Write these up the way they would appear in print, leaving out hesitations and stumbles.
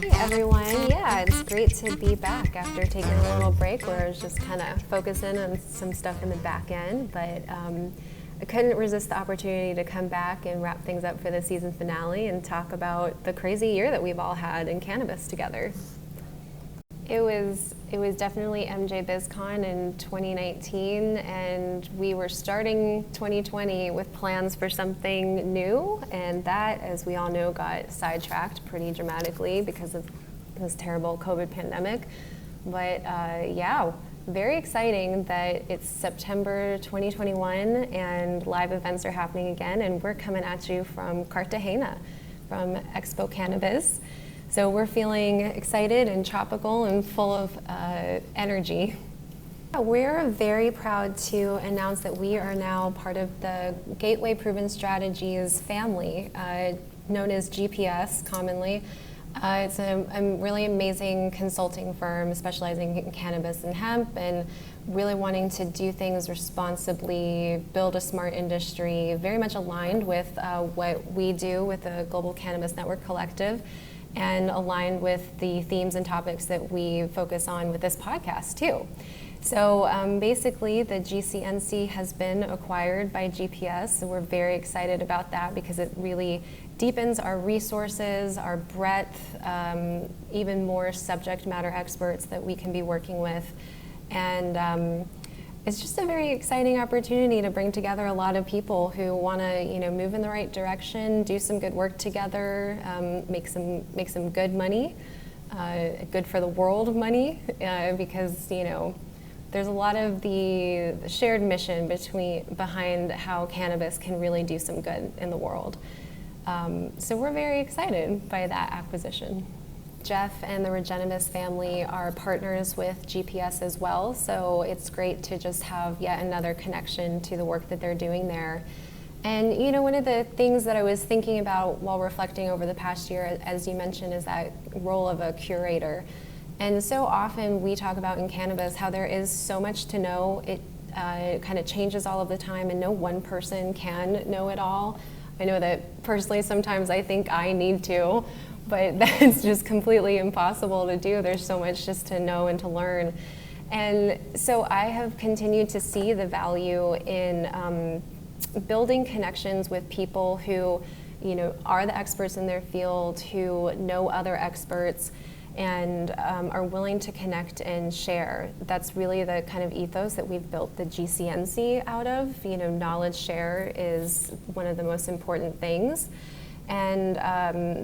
Hey everyone, yeah, it's great to be back after taking a little break where I was just kind of focusing on some stuff in the back end, but I couldn't resist the opportunity to come back and wrap things up for the season finale and talk about the crazy year that we've all had in cannabis together. It was definitely MJ BizCon in 2019, and we were starting 2020 with plans for something new, and that, as we all know, got sidetracked pretty dramatically because of this terrible COVID pandemic. But yeah, very exciting that it's September 2021 and live events are happening again, and we're coming at you from Cartagena, from Expo Cannabis. So we're feeling excited and tropical and full of energy. We're very proud to announce that we are now part of the Gateway Proven Strategies family, known as GPS commonly. It's a really amazing consulting firm specializing in cannabis and hemp and really wanting to do things responsibly, build a smart industry, very much aligned with what we do with the Global Cannabis Network Collective, and aligned with the themes and topics that we focus on with this podcast too. So basically the GCNC has been acquired by GPS, so we're very excited about that because it really deepens our resources, our breadth, even more subject matter experts that we can be working with. And it's just a very exciting opportunity to bring together a lot of people who want to, move in the right direction, do some good work together, make some good money, good for the world money, because there's a lot of the shared mission behind how cannabis can really do some good in the world. So we're very excited by that acquisition. Jeff and the Regenibus family are partners with GPS as well, so it's great to just have yet another connection to the work that they're doing there. And one of the things that I was thinking about while reflecting over the past year, as you mentioned, is that role of a curator. And so often we talk about in cannabis how there is so much to know. It kind of changes all of the time, and no one person can know it all. I know that personally sometimes I think I need to, but that's just completely impossible to do. There's so much just to know and to learn. And so I have continued to see the value in building connections with people who, are the experts in their field, who know other experts, and are willing to connect and share. That's really the kind of ethos that we've built the GCNC out of. Knowledge share is one of the most important things. And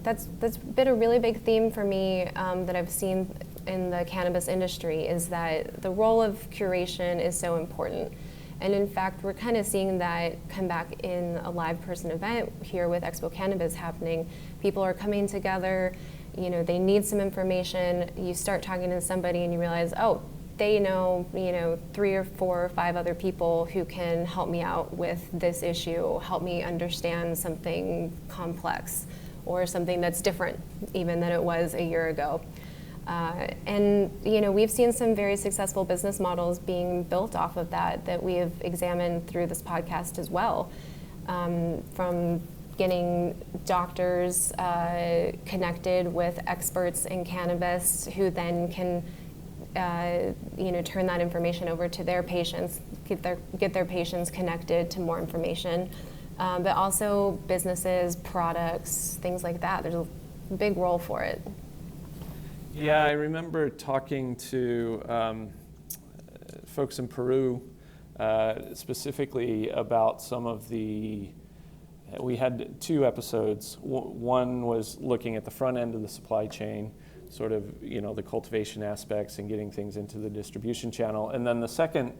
that's been a really big theme for me that I've seen in the cannabis industry, is that the role of curation is so important. And in fact, we're kind of seeing that come back in a live person event here with Expo Cannabis happening. People are coming together, they need some information. You start talking to somebody and you realize, oh, they know, 3 or 4 or 5 other people who can help me out with this issue, help me understand something complex or something that's different even than it was a year ago. And we've seen some very successful business models being built off of that we have examined through this podcast as well, from getting doctors connected with experts in cannabis who then can turn that information over to their patients, get their patients connected to more information, but also businesses, products, things like that. There's a big role for it. Yeah, I remember talking to folks in Peru specifically about some of we had 2 episodes. One was looking at the front end of the supply chain, sort of, the cultivation aspects and getting things into the distribution channel. And then the second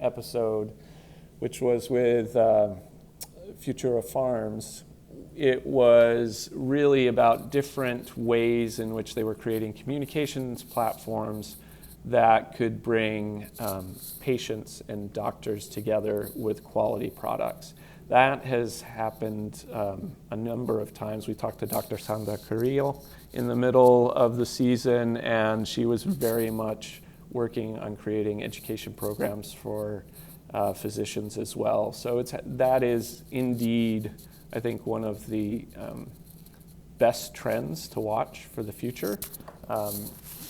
episode, which was with Futura Farms, it was really about different ways in which they were creating communications platforms that could bring patients and doctors together with quality products. That has happened a number of times. We talked to Dr. Sandra Carrillo in the middle of the season, and she was very much working on creating education programs for physicians as well. So that is indeed, I think, one of the best trends to watch for the future,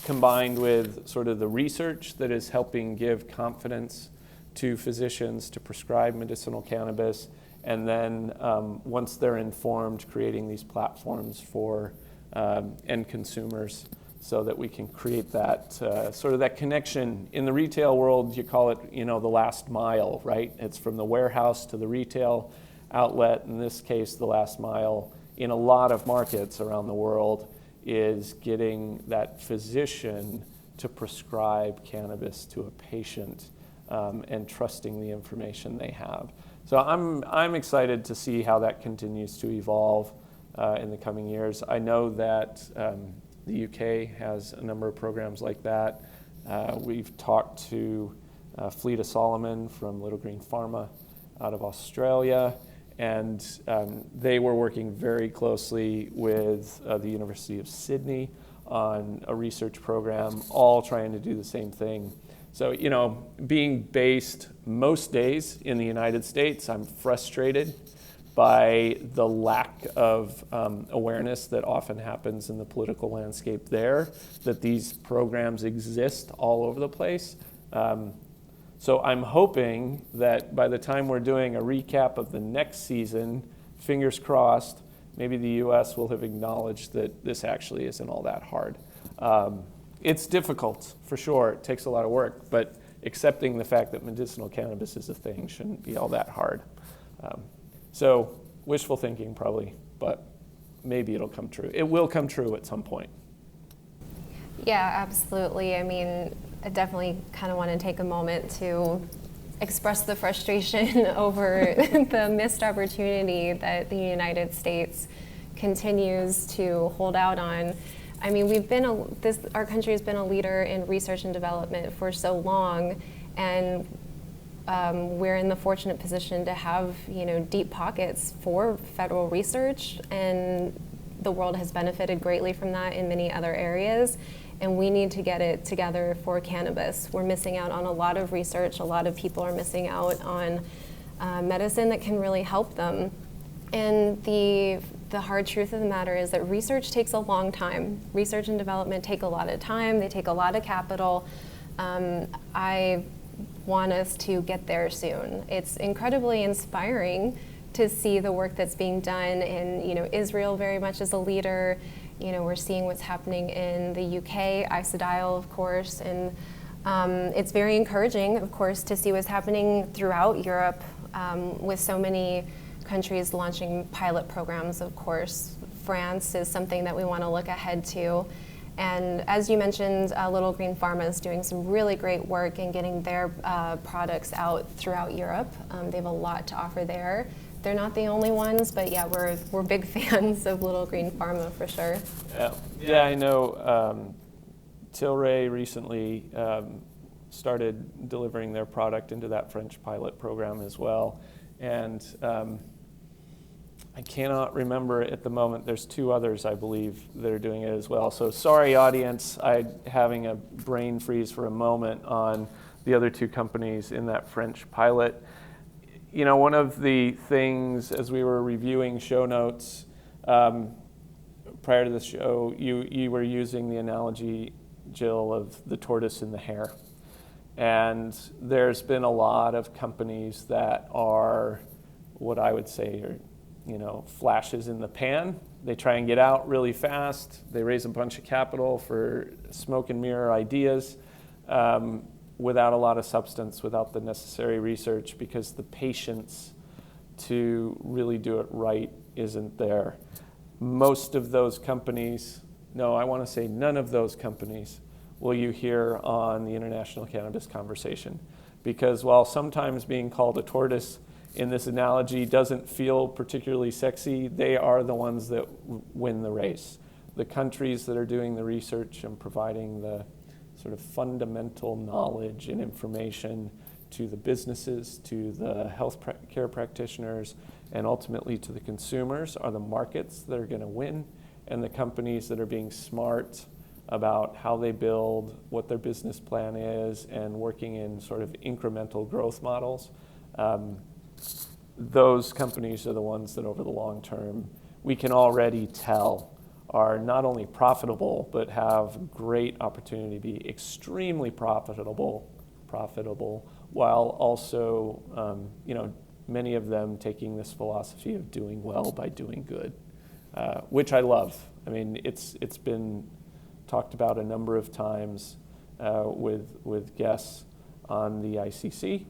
combined with sort of the research that is helping give confidence to physicians to prescribe medicinal cannabis, and then once they're informed, creating these platforms for end consumers so that we can create that sort of that connection. In the retail world, you call it, the last mile, right? It's from the warehouse to the retail outlet. In this case, the last mile in a lot of markets around the world is getting that physician to prescribe cannabis to a patient and trusting the information they have. So I'm excited to see how that continues to evolve in the coming years. I know that the UK has a number of programs like that. We've talked to Fleeta Solomon from Little Green Pharma out of Australia, and they were working very closely with the University of Sydney on a research program, all trying to do the same thing. So, being based most days in the United States, I'm frustrated by the lack of awareness that often happens in the political landscape there, that these programs exist all over the place. So I'm hoping that by the time we're doing a recap of the next season, fingers crossed, maybe the US will have acknowledged that this actually isn't all that hard. It's difficult, for sure. It takes a lot of work, but accepting the fact that medicinal cannabis is a thing shouldn't be all that hard. So wishful thinking probably, but maybe it'll come true. It will come true at some point. Yeah, absolutely. I mean, I definitely kind of want to take a moment to express the frustration over the missed opportunity that the United States continues to hold out on. I mean, our country has been a leader in research and development for so long, and we're in the fortunate position to have, deep pockets for federal research, and the world has benefited greatly from that in many other areas, and we need to get it together for cannabis. We're missing out on a lot of research. A lot of people are missing out on medicine that can really help them. And the hard truth of the matter is that research takes a long time. Research and development take a lot of time. They take a lot of capital. I want us to get there soon. It's incredibly inspiring to see the work that's being done in, Israel very much as a leader. We're seeing what's happening in the UK, Isodial, of course, and it's very encouraging, of course, to see what's happening throughout Europe with so many countries launching pilot programs, of course. France is something that we want to look ahead to. And as you mentioned, Little Green Pharma is doing some really great work in getting their products out throughout Europe. They have a lot to offer there. They're not the only ones, but yeah, we're big fans of Little Green Pharma for sure. Yeah, I know Tilray recently started delivering their product into that French pilot program as well. And I cannot remember at the moment. There's two others, I believe, that are doing it as well. So sorry, audience, I'm having a brain freeze for a moment on the other two companies in that French pilot. One of the things as we were reviewing show notes prior to the show, you were using the analogy, Jill, of the tortoise and the hare. And there's been a lot of companies that are what I would say are, flashes in the pan. They try and get out really fast. They raise a bunch of capital for smoke and mirror ideas without a lot of substance, without the necessary research, because the patience to really do it right isn't there. Most of those companies, none of those companies will you hear on the International Cannabis Conversation. Because while sometimes being called a tortoise in this analogy doesn't feel particularly sexy, they are the ones that win the race. The countries that are doing the research and providing the sort of fundamental knowledge and information to the businesses, to the health care practitioners, and ultimately to the consumers are the markets that are going to win, and the companies that are being smart about how they build, what their business plan is, and working in sort of incremental growth models. Those companies are the ones that over the long term, we can already tell are not only profitable, but have great opportunity to be extremely profitable, while also, many of them taking this philosophy of doing well by doing good, which I love. I mean, it's been talked about a number of times with guests on the ICC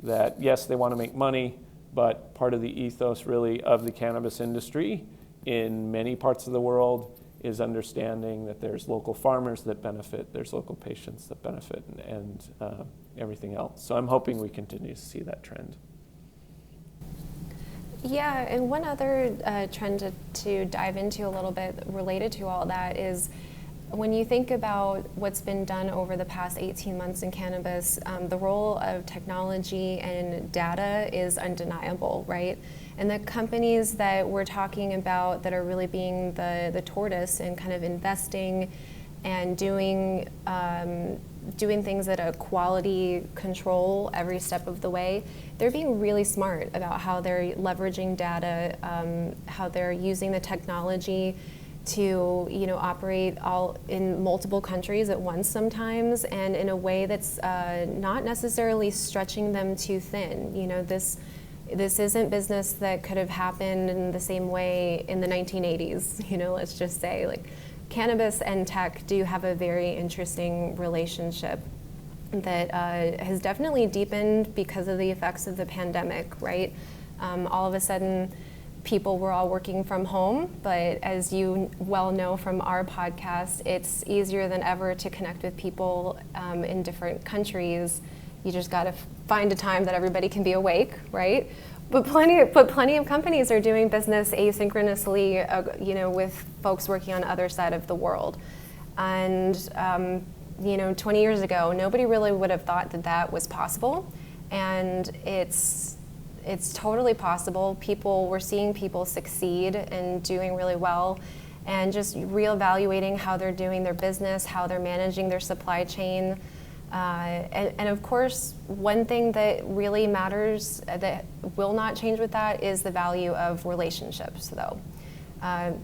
that yes, they want to make money, but part of the ethos really of the cannabis industry in many parts of the world is understanding that there's local farmers that benefit, there's local patients that benefit, and everything else. So I'm hoping we continue to see that trend. Yeah, and one other trend to dive into a little bit related to all that is when you think about what's been done over the past 18 months in cannabis, the role of technology and data is undeniable, right? And the companies that we're talking about that are really being the tortoise and kind of investing and doing things at a quality control every step of the way, they're being really smart about how they're leveraging data, how they're using the technology to operate all in multiple countries at once sometimes, and in a way that's not necessarily stretching them too thin. This isn't business that could have happened in the same way in the 1980s. Let's just say, like, cannabis and tech do have a very interesting relationship that has definitely deepened because of the effects of the pandemic, right? All of a sudden, people were all working from home, but as you well know from our podcast, it's easier than ever to connect with people in different countries. You just got to find a time that everybody can be awake, right? But plenty of companies are doing business asynchronously, with folks working on the other side of the world. And 20 years ago, nobody really would have thought that was possible, and it's totally possible. We're seeing people succeed and doing really well, and just reevaluating how they're doing their business, how they're managing their supply chain. And of course, one thing that really matters that will not change with that is the value of relationships, though.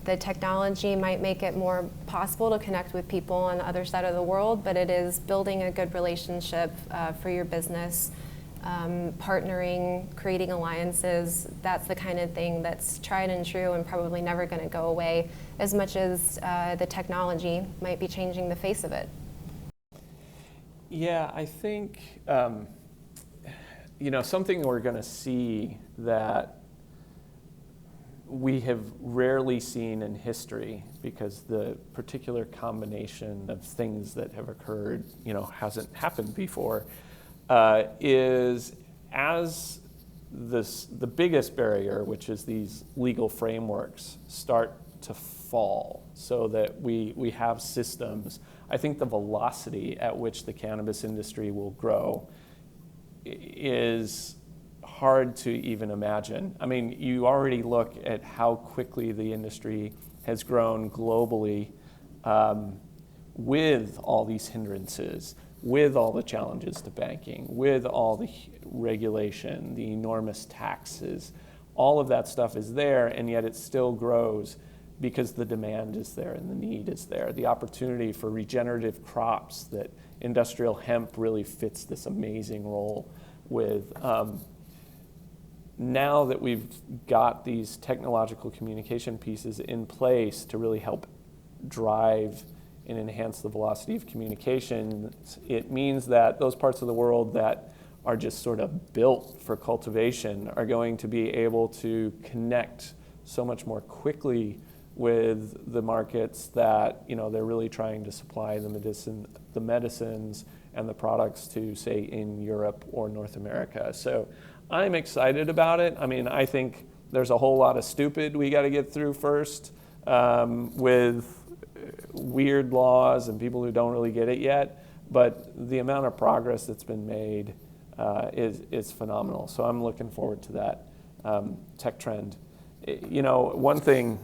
The technology might make it more possible to connect with people on the other side of the world, but it is building a good relationship for your business, partnering, creating alliances. That's the kind of thing that's tried and true and probably never going to go away, as much as the technology might be changing the face of it. Yeah, I think, something we're going to see that we have rarely seen in history, because the particular combination of things that have occurred, hasn't happened before, is as the biggest barrier, which is these legal frameworks, start to fall so that we have systems. I think the velocity at which the cannabis industry will grow is hard to even imagine. I mean, you already look at how quickly the industry has grown globally, with all these hindrances, with all the challenges to banking, with all the regulation, the enormous taxes. All of that stuff is there, and yet it still grows because the demand is there and the need is there. The opportunity for regenerative crops, that industrial hemp really fits this amazing role with. Now that we've got these technological communication pieces in place to really help drive and enhance the velocity of communication, it means that those parts of the world that are just sort of built for cultivation are going to be able to connect so much more quickly with the markets that they're really trying to supply the medicines and the products to, say, in Europe or North America. So I'm excited about it. I mean, I think there's a whole lot of stupid we got to get through first, with weird laws and people who don't really get it yet. But the amount of progress that's been made is phenomenal. So I'm looking forward to that tech trend. One thing,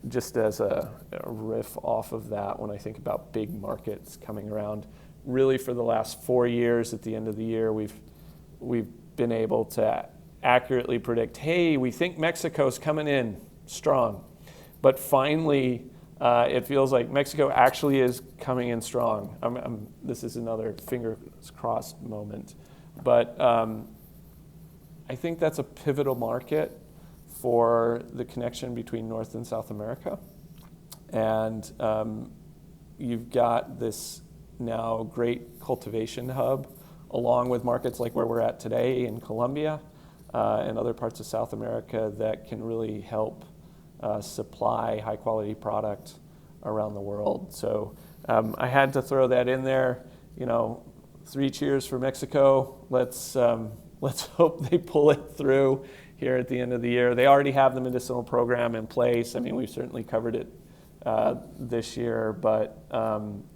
just as a riff off of that, when I think about big markets coming around, really for the last 4 years, at the end of the year, we've been able to accurately predict, hey, we think Mexico's coming in strong. But finally, it feels like Mexico actually is coming in strong. This is another fingers crossed moment. But I think that's a pivotal market for the connection between North and South America. And you've got this now great cultivation hub, along with markets like where we're at today in Colombia and other parts of South America that can really help supply high quality product around the world. So I had to throw that in there. 3 cheers for Mexico. Let's hope they pull it through here at the end of the year. They already have the medicinal program in place. I mean, we've certainly covered it this year, but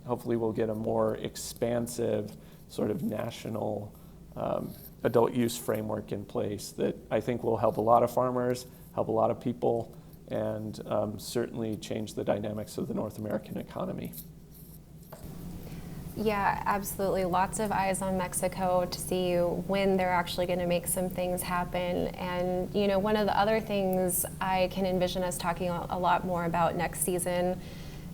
hopefully we'll get a more expansive sort of national adult use framework in place that I think will help a lot of farmers, help a lot of people, and certainly change the dynamics of the North American economy. Yeah, absolutely. Lots of eyes on Mexico to see when they're actually going to make some things happen. And, one of the other things I can envision us talking a lot more about next season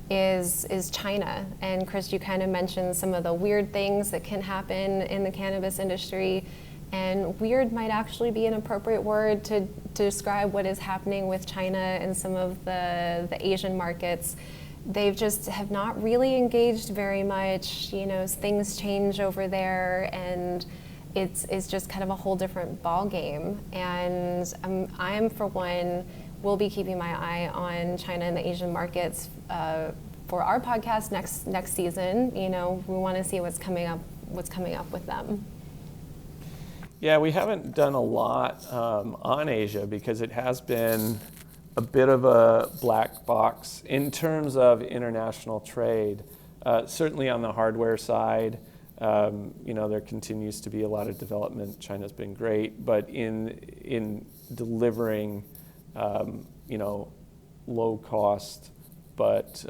is China. And Chris, you kind of mentioned some of the weird things that can happen in the cannabis industry. And weird might actually be an appropriate word to describe what is happening with China and some of the Asian markets. They've just have not really engaged very much. Things change over there, and it's just kind of a whole different ball game. And I'm for one, will be keeping my eye on China and the Asian markets for our podcast next season. We want to see what's coming up with them. Yeah, we haven't done a lot on Asia because it has been a bit of a black box in terms of international trade. Certainly on the hardware side, there continues to be a lot of development. China's been great, but in delivering, low cost, but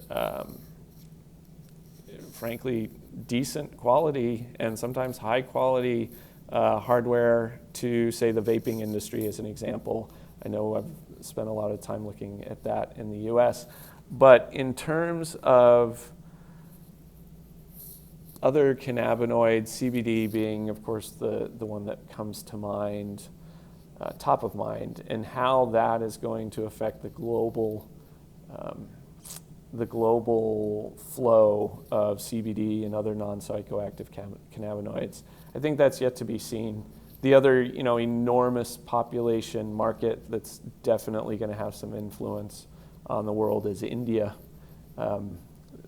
frankly decent quality and sometimes high quality hardware to, say, the vaping industry as an example. I know I've spent a lot of time looking at that in the US. But in terms of other cannabinoids, CBD being, of course, the one that comes to mind, top of mind, and how that is going to affect the global flow of CBD and other non-psychoactive cannabinoids. I think that's yet to be seen. The other, enormous population market that's definitely going to have some influence on the world is India.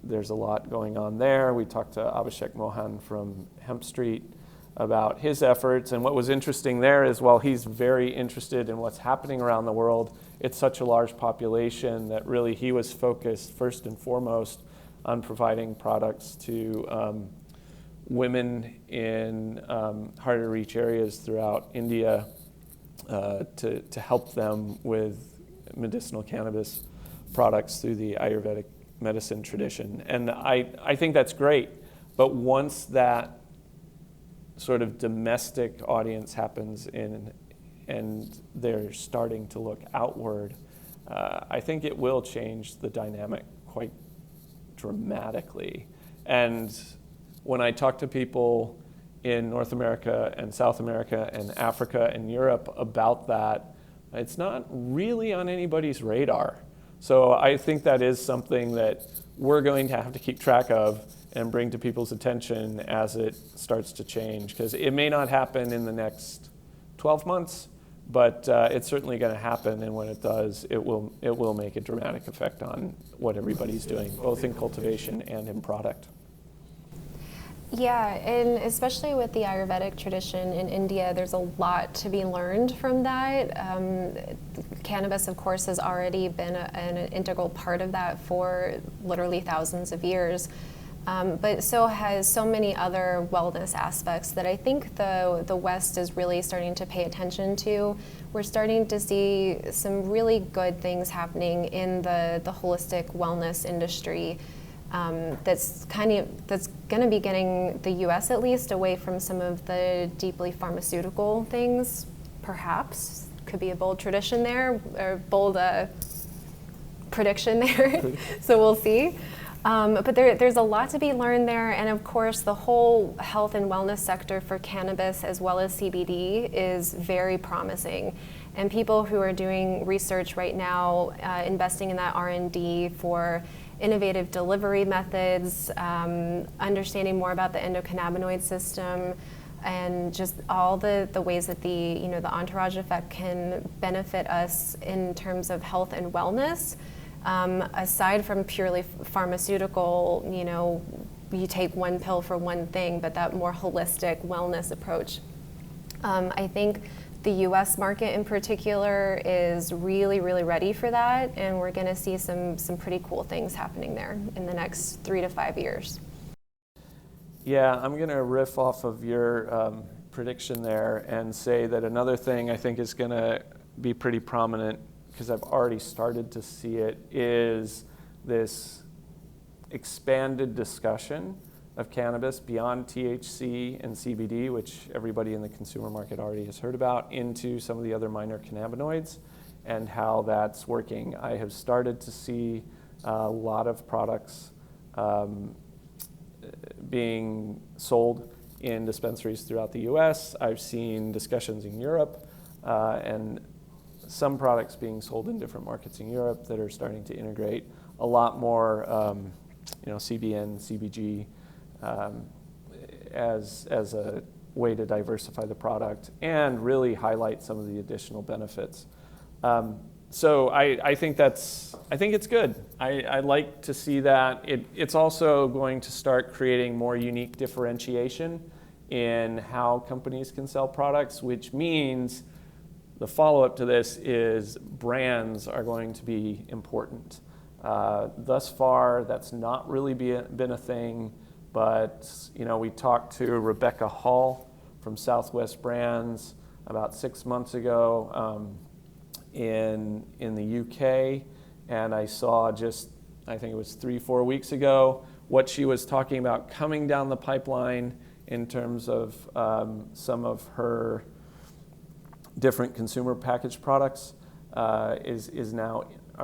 There's a lot going on there. We talked to Abhishek Mohan from Hemp Street about his efforts, and what was interesting there is while he's very interested in what's happening around the world, it's such a large population that really he was focused first and foremost on providing products to women in hard to reach areas throughout India to help them with medicinal cannabis products through the Ayurvedic medicine tradition. And I think that's great, but once that sort of domestic audience happens and they're starting to look outward, I think it will change the dynamic quite dramatically. And when I talk to people in North America and South America and Africa and Europe about that, it's not really on anybody's radar. So I think that is something that we're going to have to keep track of and bring to people's attention as it starts to change, because it may not happen in the next 12 months, but it's certainly going to happen, and when it does, it will make a dramatic effect on what everybody's doing, both in cultivation and in product. Yeah, and especially with the Ayurvedic tradition in India, there's a lot to be learned from that. Cannabis, of course, has already been an integral part of that for literally thousands of years. But so has so many other wellness aspects that I think the West is really starting to pay attention to. We're starting to see some really good things happening in the holistic wellness industry. That's going to be getting the U.S. at least away from some of the deeply pharmaceutical things. Perhaps could be a bold tradition there, or bold prediction there, so we'll see. But there's a lot to be learned there, and of course the whole health and wellness sector for cannabis as well as CBD is very promising. And people who are doing research right now, investing in that R&D for innovative delivery methods, understanding more about the endocannabinoid system, and just all the ways that the entourage effect can benefit us in terms of health and wellness. Aside from purely pharmaceutical, you take one pill for one thing, but that more holistic wellness approach. I think the US market in particular is really, really ready for that, and we're going to see some pretty cool things happening there in the next 3 to 5 years. Yeah, I'm going to riff off of your prediction there and say that another thing I think is going to be pretty prominent, because I've already started to see it, is this expanded discussion of cannabis beyond THC and CBD, which everybody in the consumer market already has heard about, into some of the other minor cannabinoids and how that's working. I have started to see a lot of products being sold in dispensaries throughout the US. I've seen discussions in Europe and some products being sold in different markets in Europe that are starting to integrate a lot more CBN, CBG as a way to diversify the product and really highlight some of the additional benefits. So I think it's good. I like to see that. It's also going to start creating more unique differentiation in how companies can sell products, which means the follow-up to this is brands are going to be important. Thus far, that's not really been a thing, but we talked to Rebecca Hall from Southwest Brands about 6 months ago in the UK, and I saw I think it was 3-4 weeks ago, what she was talking about coming down the pipeline in terms of some of her different consumer packaged products are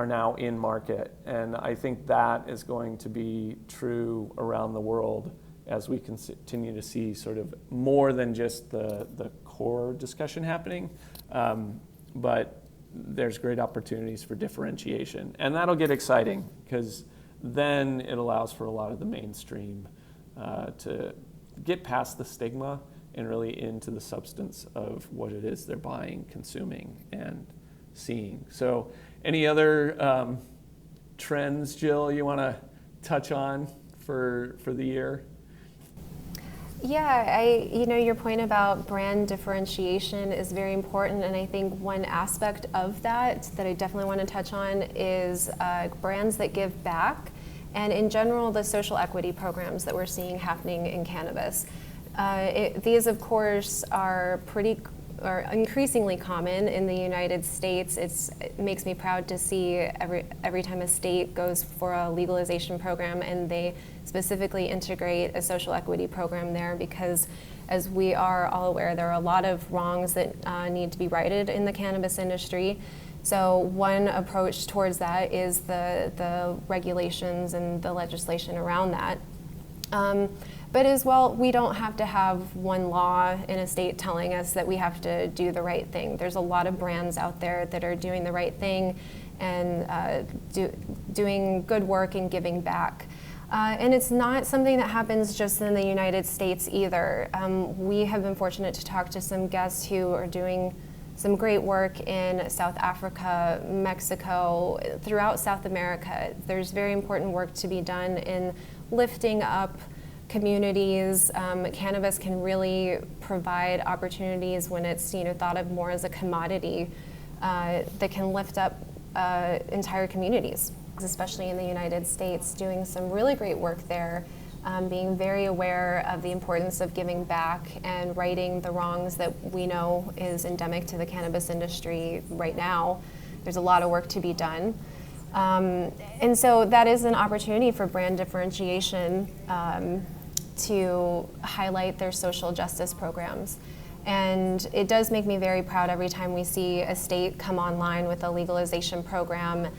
now in market. And I think that is going to be true around the world as we continue to see sort of more than just the core discussion happening, but there's great opportunities for differentiation. And that'll get exciting because then it allows for a lot of the mainstream to get past the stigma and really into the substance of what it is they're buying, consuming, and seeing. So any other trends, Jill, you want to touch on for the year? Yeah, your point about brand differentiation is very important, and I think one aspect of that I definitely want to touch on is brands that give back, and in general, the social equity programs that we're seeing happening in cannabis. These, of course, are increasingly common in the United States. It makes me proud to see every time a state goes for a legalization program and they specifically integrate a social equity program there, because as we are all aware, there are a lot of wrongs that need to be righted in the cannabis industry. So one approach towards that is the regulations and the legislation around that. But as well, we don't have to have one law in a state telling us that we have to do the right thing. There's a lot of brands out there that are doing the right thing and doing good work and giving back. And it's not something that happens just in the United States either. We have been fortunate to talk to some guests who are doing some great work in South Africa, Mexico, throughout South America. There's very important work to be done in lifting up communities. Cannabis can really provide opportunities when it's thought of more as a commodity that can lift up entire communities, especially in the United States, doing some really great work there, being very aware of the importance of giving back and righting the wrongs that we know is endemic to the cannabis industry right now. There's a lot of work to be done. And so that is an opportunity for brand differentiation to highlight their social justice programs. And it does make me very proud every time we see a state come online with a legalization program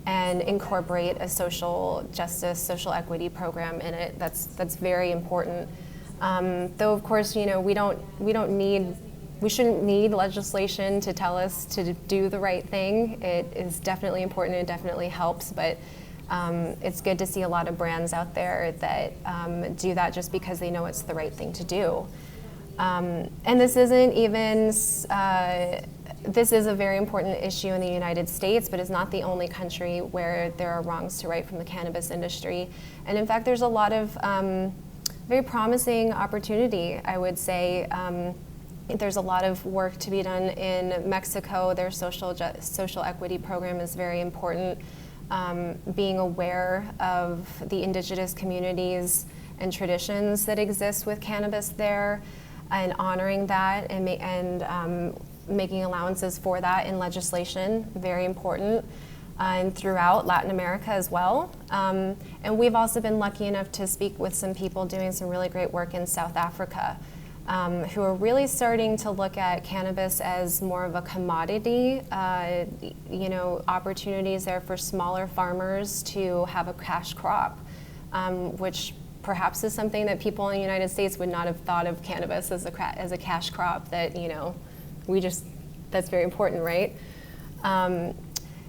and incorporate a social justice, social equity program in it. That's very important. Though of course, we shouldn't need legislation to tell us to do the right thing. It is definitely important, it definitely helps, but it's good to see a lot of brands out there that do that just because they know it's the right thing to do. And this isn't even, this is a very important issue in the United States, but it's not the only country where there are wrongs to right from the cannabis industry. And in fact, there's a lot of very promising opportunity, I would say. There's a lot of work to be done in Mexico. Their social equity program is very important. Being aware of the indigenous communities and traditions that exist with cannabis there, and honoring that and making allowances for that in legislation, very important, and throughout Latin America as well. And we've also been lucky enough to speak with some people doing some really great work in South Africa, who are really starting to look at cannabis as more of a commodity, opportunities there for smaller farmers to have a cash crop, which perhaps is something that people in the United States would not have thought of cannabis as a cash crop that, that's very important, right?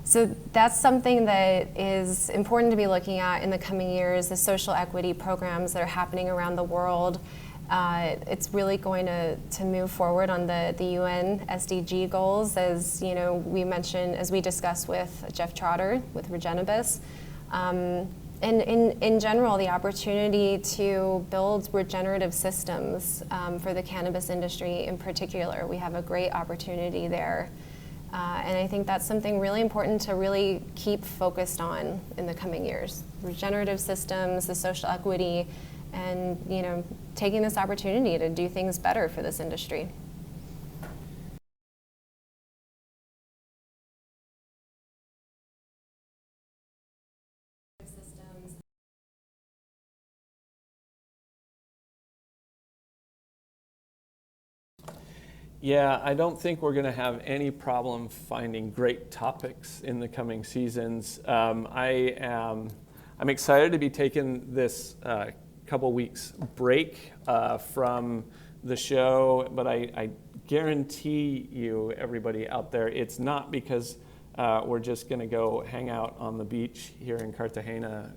So that's something that is important to be looking at in the coming years, the social equity programs that are happening around the world. It's really going to move forward on the UN SDG goals, as we mentioned, as we discussed with Jeff Trotter with Regenibus. And in general, the opportunity to build regenerative systems for the cannabis industry in particular. We have a great opportunity there. And I think that's something really important to really keep focused on in the coming years. Regenerative systems, the social equity, and taking this opportunity to do things better for this industry. Yeah, I don't think we're going to have any problem finding great topics in the coming seasons. I'm excited to be taking this couple weeks break from the show, but I guarantee you, everybody out there, it's not because we're just going to go hang out on the beach here in Cartagena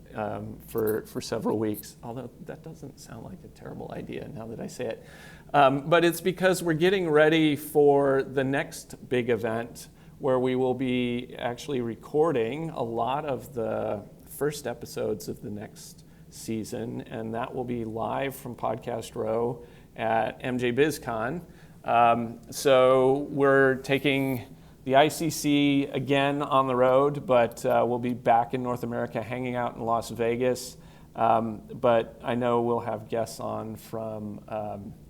for several weeks, although that doesn't sound like a terrible idea now that I say it. But it's because we're getting ready for the next big event where we will be actually recording a lot of the first episodes of the next season, and that will be live from Podcast Row at MJ BizCon. So we're taking the ICC again on the road, but we'll be back in North America hanging out in Las Vegas. But I know we'll have guests on from,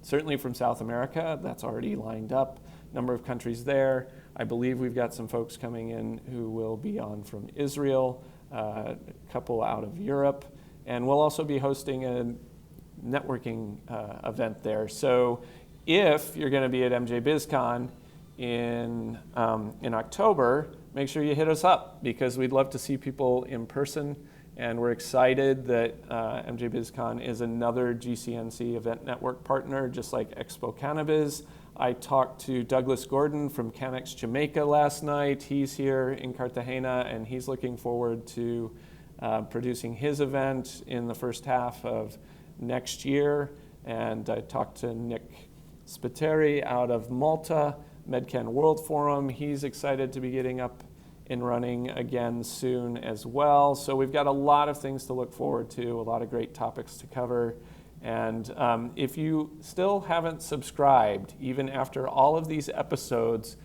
certainly from South America. That's already lined up. Number of countries there. I believe we've got some folks coming in who will be on from Israel, a couple out of Europe. And we'll also be hosting a networking event there. So if you're going to be at MJ BizCon in October, make sure you hit us up, because we'd love to see people in person. And we're excited that MJ BizCon is another GCNC Event Network partner, just like Expo Cannabis. I talked to Douglas Gordon from Canex Jamaica last night. He's here in Cartagena, and he's looking forward to producing his event in the first half of next year. And I talked to Nick Spiteri out of Malta, MedCan World Forum. He's excited to be getting up and running again soon as well. So we've got a lot of things to look forward to, a lot of great topics to cover. And if you still haven't subscribed, even after all of these episodes,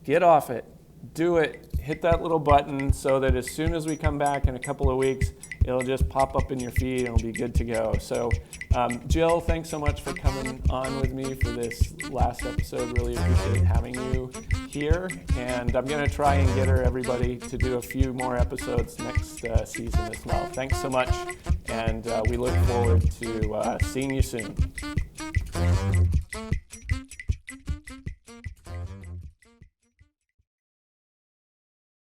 get off it, do it, hit that little button so that as soon as we come back in a couple of weeks, it'll just pop up in your feed and it'll be good to go. So Jill, thanks so much for coming on with me for this last episode. Really appreciate having you here. And I'm going to try and get everybody to do a few more episodes next season as well. Thanks so much. And we look forward to seeing you soon.